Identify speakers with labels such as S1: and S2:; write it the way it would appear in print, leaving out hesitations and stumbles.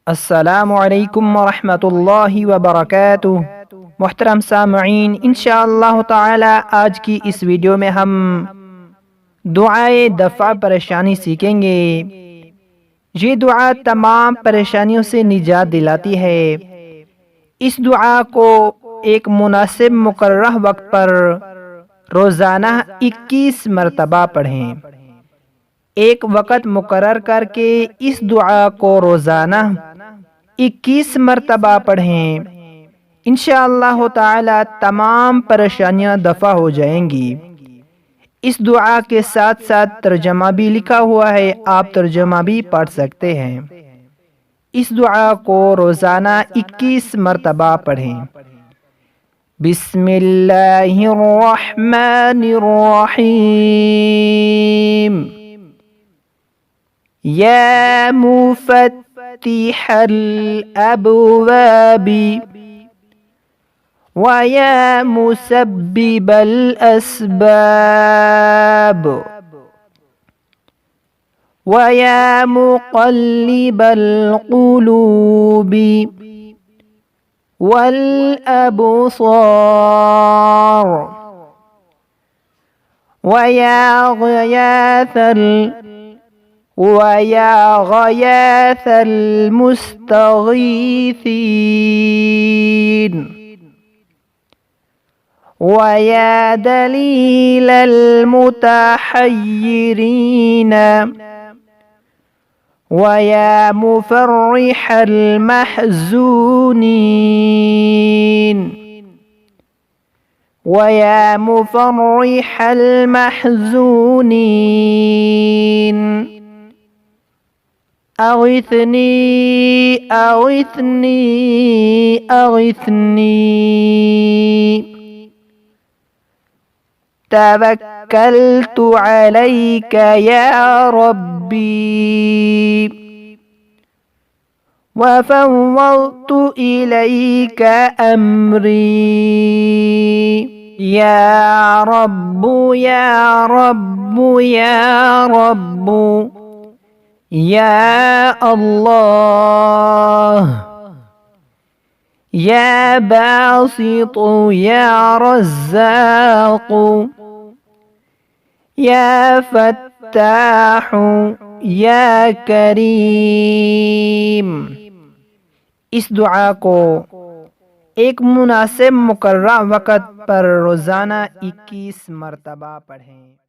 S1: السلام علیکم ورحمۃ اللہ وبرکاتہ۔ محترم سامعین، انشاءاللہ تعالی آج کی اس ویڈیو میں ہم دعائے دفع پریشانی سیکھیں گے۔ یہ دعا تمام پریشانیوں سے نجات دلاتی ہے۔ اس دعا کو ایک مناسب مقررہ وقت پر روزانہ 21 مرتبہ پڑھیں۔ ایک وقت مقرر کر کے اس دعا کو روزانہ 21 مرتبہ پڑھیں۔ انشاءاللہ تعالی تمام پریشانیاں دفع ہو جائیں گی۔ اس دعا کے ساتھ ساتھ ترجمہ بھی لکھا ہوا ہے، آپ ترجمہ بھی پڑھ سکتے ہیں۔ اس دعا کو روزانہ 21 مرتبہ پڑھیں۔ بسم اللہ الرحمن الرحیم۔ یا مفتح الابواب ویا مسبب الاسباب ویا مقلب القلوب والابصار ويا غياث المستغيثين ويا دليل المتحيرين ويا مفرح المحزونين ويا مفرح المحزونين أغثني أغثني أغثني توكلت عليك يا ربي وفوضت إليك أمري يا رب يا رب يا رب يا الله يا باسط يا رزاق يا فتاح يا کریم۔ اس دعا کو ایک مناسب مقررہ وقت پر روزانہ 21 مرتبہ پڑھیں۔